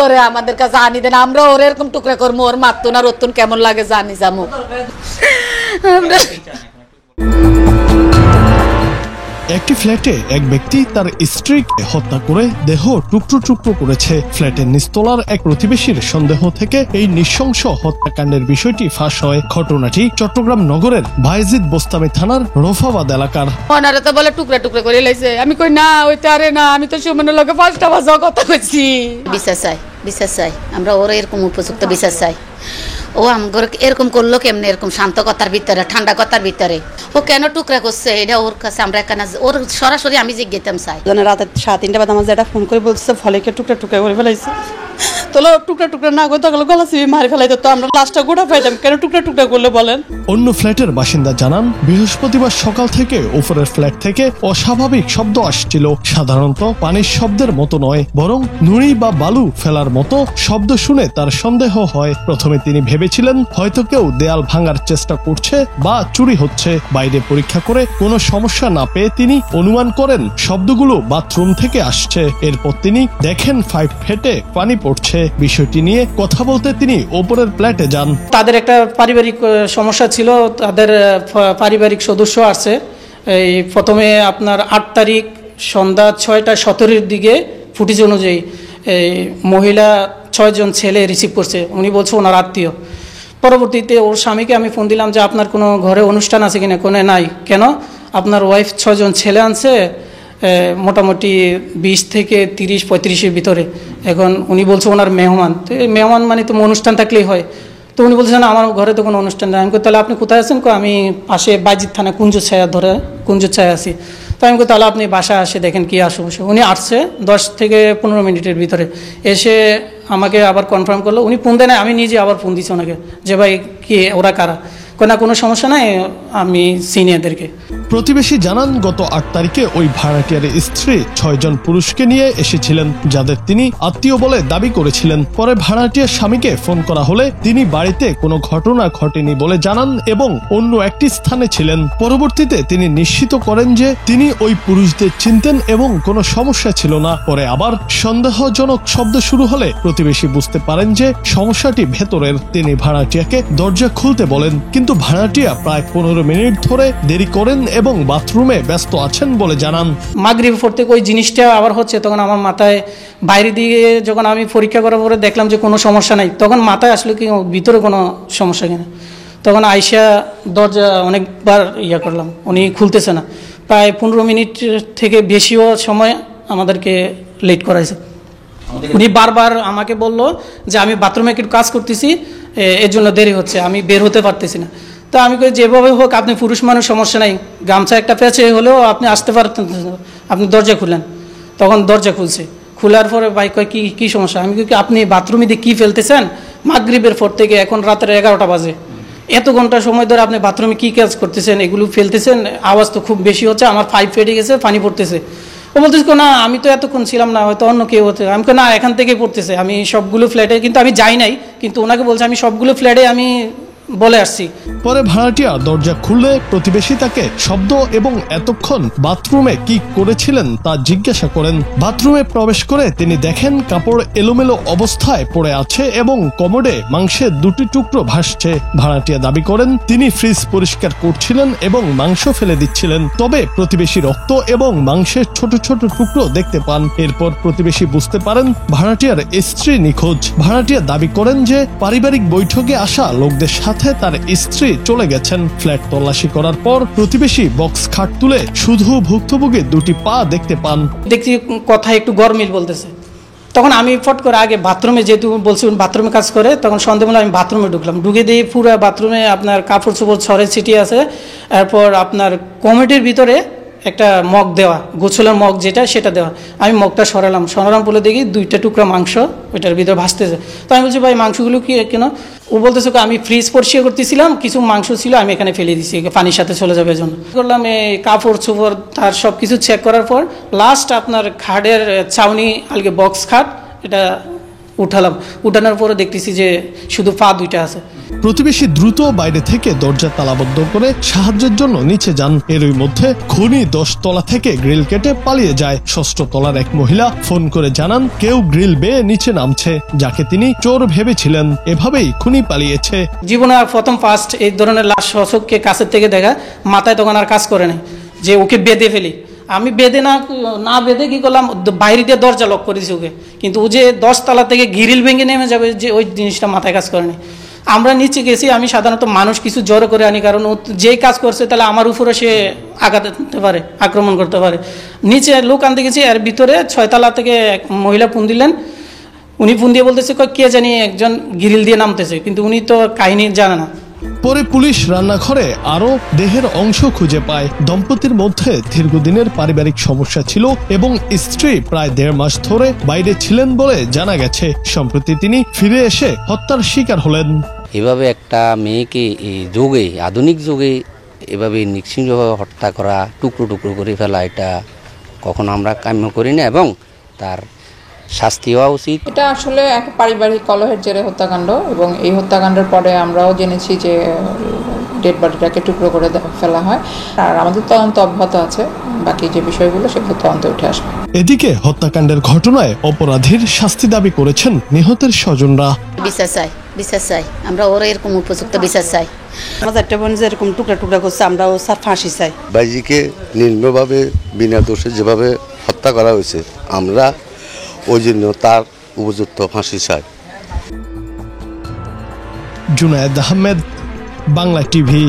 ওরে আমাদের কাছে আনি দেন, আমরা ওর এরকম টুকরা করবো, ওর মাতুন আর ওতুন কেমন লাগে জানি যাবো। একটি ফ্ল্যাটে এক ব্যক্তি তার স্ত্রীকে হত্যা করে দেহ টুকরো টুকরো করেছে। ফ্ল্যাটের নিচতলার এক প্রতিবেশীর সন্দেহ থেকে এই নৃশংস হত্যাকাণ্ডের বিষয়টি ফাঁস হয়। ঘটনাটি চট্টগ্রাম নগরের বায়েজিদ বোস্তামি থানার রফাবাদ এলাকার। ওনারা তো বলে টুকরা টুকরা করে লাইছে, আমি কই না ওইটা আরে না, আমি তো সুমনের লগে 5টা বাজাও কথা কইছি। বিচার চাই আমরা ওর এরকম উপযুক্ত বিচার চাই। ও আমগর এরকম করলো কেমনে, এরকম শান্ত কথার ভিতরে ঠান্ডা কথার ভিতরে ও কেন টুকরা করছে, এটা ওর কাছে আমরা কেন ওর সরাসরি আমি জিজ্ঞাসা চাই। রাতে 3:30 বাজে আমার যেটা ফোন করে বলছে ফলেকে টুকরা টুকরা করে ফেলাইছে। তোলো টুকরা টুকরা না করতে গেলে গলা চিবি মারি ফেলাইতো, তো আমরা লাশটা গোটা পাইতাম, কেন টুকরা টুকরা করলে বলেন। অন্য ফ্ল্যাটের বাসিন্দা জানান, বৃহস্পতিবার সকাল থেকে উপরের ফ্ল্যাট থেকে অস্বাভাবিক শব্দ আসছিল। সাধারণত পানির শব্দের মতো নয়, বরং নুড়ি বা বালু ফেলার মতো শব্দ শুনে তার সন্দেহ হয়। প্রথমে তিনি ভেবেছিলেন হয়তো কেউ দেয়াল ভাঙার চেষ্টা করছে বা চুরি হচ্ছে। বাইরে পরীক্ষা করে কোনো সমস্যা না পেয়ে তিনি অনুমান করেন শব্দগুলো বাথরুম থেকে আসছে। এরপর তিনি দেখেন 5 ফেটে পানি পড়ছে। বিষয়টি নিয়ে কথা বলতে তিনি ওপরের ফ্ল্যাটে যান। তাদের একটা পারিবারিক সমস্যা ছিল, তাদের পারিবারিক সদস্য আছে। এই প্রথমে আপনার 8 তারিখ সন্ধ্যা 6:17 দিকে ফুটেজ অনুযায়ী এই মহিলা 6 জন ছেলে রিসিভ করছে, উনি বলছে ওনার আত্মীয়। পরবর্তীতে ওর স্বামীকে আমি ফোন দিলাম যে আপনার কোনো ঘরে অনুষ্ঠান আছে কিনা, কোনো নাই। কেন, আপনার ওয়াইফ 6 জন ছেলে আনছে, মোটামুটি 20 থেকে 30-35-এর ভিতরে। এখন উনি বলছে ওনার মেহমান, তো এই মেহমান মানে তো অনুষ্ঠান থাকলেই হয়। তো উনি বলছেন আমার ঘরে তো কোনো অনুষ্ঠান নেই। আমি কই তাহলে আপনি কোথায় আছেন? আমি পাশে বায়েজিদ থানা কুঞ্জছায়া আছি। তো আমি কই তাহলে আপনি বাসায় আসে দেখেন কি আসে। উনি আসছে 10 থেকে 15 মিনিটের ভিতরে, এসে আমাকে আবার কনফার্ম করলো। উনি ফোন দেয় না, আমি নিজে আবার ফোন দিচ্ছি ওনাকে যে ভাই কি ওরা কারা, না কোনো সমস্যা নাই, আমি সিনিয়রদেরকে। প্রতিবেশী জানান, গত 8 তারিখে ওই ভাড়াটিয়ার স্ত্রী 6 জন পুরুষকে নিয়ে এসেছিলেন, যাদের তিনি আত্মীয় বলে দাবি করেছিলেন। পরে ভাড়াটিয়ার স্বামীকে ফোন করা হলে তিনি বাড়িতে কোনো ঘটনা ঘটেনি বলে জানান এবং অন্য একটি স্থানে ছিলেন। পরবর্তীতে তিনি নিশ্চিত করেন যে তিনি ওই পুরুষদের চিনতেন এবং কোনো সমস্যা ছিল না। পরে আবার সন্দেহজনক শব্দ শুরু হলে প্রতিবেশী বুঝতে পারেন যে সমস্যাটি ভেতরের। তিনি ভাড়াটিয়াকে দরজা খুলতে বলেন, কিন্তু ভাড়াটিয়া প্রায় 15 মিনিট ধরে দেরি করেন এবং বাথরুমে ব্যস্ত আছেন বলে জানান। মাগরিব পর থেকে ওই জিনিসটা আবার হচ্ছে, তখন আমার মাথায় বাইরে দিয়ে যখন আমি পরীক্ষা করার পরে দেখলাম যে কোনো সমস্যা নাই, তখন মাথায় আসলে কি ভিতরে কোনো সমস্যা কিনা। তখন আইসা দরজা অনেকবার করলাম, উনি খুলতেছে না। প্রায় 15 মিনিট থেকে বেশিও সময় আমাদেরকে লেট করাইছে। উনি বারবার আমাকে বলল যে আমি বাথরুমে একটু কাজ করতেছি, এর জন্য দেরি হচ্ছে, আমি বের হতে পারতেছি না। তো আমি কই যেভাবে হোক আপনি পুরুষ মানুষ, সমস্যা নাই, গামছা একটা পেঁচে হলেও আপনি আসতে পারতেন, আপনি দরজা খুললেন। তখন দরজা খুলছে, খোলার পরে ভাই কয় কি সমস্যা। আমি কই আপনি বাথরুমে দিয়ে কী ফেলতেছেন, মাগরিবের পর থেকে এখন রাতের 11টা বাজে, এত ঘন্টা সময় ধরে আপনি বাথরুমে কী কাজ করতেছেন, এগুলো ফেলতেছেন, আওয়াজ তো খুব বেশি হচ্ছে, আমার 5 ফেটে গেছে, পানি পড়তেছে। ও বলতেছে না আমি তো এতক্ষণ ছিলাম না, হয়তো অন্য কেউ হতে। আমি না এখান থেকে পড়তেছে, আমি সবগুলো ফ্ল্যাটে, কিন্তু আমি যাই নাই, কিন্তু ওনাকে বলছে আমি সবগুলো ফ্ল্যাটে আমি বলে আসছি। পরে ভাড়াটিয়া দরজা খুললে প্রতিবেশী তাকে শব্দ এবং এতক্ষণ বাথরুমে কি করেছিলেন তা জিজ্ঞাসা করেন। বাথরুমে প্রবেশ করে তিনি দেখেন কাপড় এলোমেলো অবস্থায় পড়ে আছে এবং কমোডে মাংসের 2টি টুকরো ভাসছে। ভাড়াটিয়া দাবি করেন তিনি ফ্রিজ পরিষ্কার করছিলেন এবং মাংস ফেলে দিচ্ছিলেন, তবে প্রতিবেশী রক্ত এবং মাংসের ছোট ছোট টুকরো দেখতে পান। এরপর প্রতিবেশী বুঝতে পারেন ভাড়াটিয়ার স্ত্রী নিখোঁজ। ভাড়াটিয়া দাবি করেন যে পারিবারিক বৈঠকে আসা লোকদের সাথে তার স্ত্রী চলে গেছেন। ফ্ল্যাট তল্লাশি করার পর প্রতিবেশী বক্স খাট তুলে শুধু ভুক্তভোগীর 2টি পা দেখতে পান। দেখছি কথা একটু গরমিল বলতেছে। তখন আমি ফট করে আগে বাথরুমে, যেহেতু বলছি বাথরুমে কাজ করে, তখন সন্ধ্যেবেলা আমি বাথরুমে ঢুকলাম। ঢুকে দিয়ে পুরো বাথরুমে আপনার কাপড় চোপড় ছড়ে ছিটিয়ে আছে। এরপর আপনার কমিটির ভিতরে একটা মগ দেওয়া, গোছলের মগ যেটা, সেটা দেওয়া। আমি মগটা সরালাম বলে দেখি 2টা টুকরা মাংস ওইটার ভিতরে ভাসতেছে। তো আমি বলছি ভাই মাংসগুলো কি কেন? ও বলতেছে আমি ফ্রিজ পরিষ্কার করতেছিলাম, কিছু মাংস ছিল আমি এখানে ফেলে দিছি, পানির সাথে চলে যাবে জন্য করলাম। এই কাপড় চোপড় তার সব কিছু চেক করার পর লাস্ট আপনার খাটের ছাউনি আলগে বক্স খাট, এটা উঠানোর পরে দেখতেছি যে শুধু পা দুইটা আছে। প্রতিবেশী দ্রুত বাইরে থেকে দরজা তালাবদ্ধ করে সাহায্যের জন্য নিচে যান। এরই মধ্যে খুনি 10 তলা থেকে গ্রিল কেটে পালিয়ে যায়। 6ষ্ঠ তলার এক মহিলা ফোন করে জানান কেউ গ্রিল বেয়ে নিচে নামছে, যাকে তিনি চোর ভেবেছিলেন। এভাবেই খুনি পালিয়েছে। জীবনে প্রথম ফার্স্ট এই ধরনের লাশ শোষককে কাছের থেকে দেখা, মাথায় তখন আর কাজ করে নাই যে ওকে বেঁধে ফেলি। আমি বেঁধে না বেঁধে কি করলাম, বাইরে দিয়ে দরজা লক করেছি ওকে, কিন্তু ও যে 10 তলা থেকে গ্রিল ভেঙে নেমে যাবে যে ওই জিনিসটা মাথায় কাজ করেনি। আমরা নিচে গেছি, আমি সাধারণত মানুষ কিছু জড়ো করে আনি, কারণ ও যেই কাজ করছে তাহলে আমার উপরে সে আঘাত দিতে পারে, আক্রমণ করতে পারে। নিচে লোক আনতে গেছি, এর ভিতরে 6 তলা থেকে এক মহিলা ফোন দিলেন। উনি ফোন দিয়ে বলতেছে কে জানি একজন গ্রিল দিয়ে নামতেছে, কিন্তু উনি তো কাহিনী জানে না। পরে পুলিশ রান্নাঘরে আরো দেহের অংশ খুঁজে পায়। দম্পতির মধ্যে দীর্ঘদিনের পারিবারিক সমস্যা ছিল এবং স্ত্রী প্রায় 1.5 মাস ধরে বাইরে ছিলেন বলে জানা গেছে। সম্প্রতি তিনি ফিরে এসে হত্যার শিকার হলেন। এভাবে একটা মেয়েকে এই যুগে, আধুনিক যুগে এভাবে নৃশংসভাবে হত্যা করা, টুকরো টুকরো করে ফেলা, এটা কখনো আমরা কাম্য করি না এবং তার শাস্তি হওয়া উচিত। এটা আসলে এক পারিবারিক কলহের জেরে হত্যাকাণ্ড, এবং এই হত্যাকাণ্ডের পরে আমরাও জেনেছি যে ডেড বডিটাকে টুকরো করে ফেলা হয়। আর আমাদের তদন্ত অব্যাহত আছে, বাকি যে বিষয়গুলো সেগুলো তদন্তে উঠে আসবে। এদিকে হত্যাকাণ্ডের ঘটনায় অপরাধীর শাস্তি দাবি করেছেন নিহতের স্বজনরা। বিচার চাই, বিচার চাই, আমরা ওরা এরকম উপযুক্ত বিচার চাই। আমার 4টে বোন যেরকম টুকরা টুকরা করছে, আমরা ও স্যার ফাঁসি চাই। বাইজিকে নির্মমভাবে বিনা দোষে যেভাবে হত্যা করা হয়েছে, আমরা ওই জন্য তার উপযুক্ত ফাঁসি চাই। জুনায়েদ আহমেদ, বাংলা টিভি।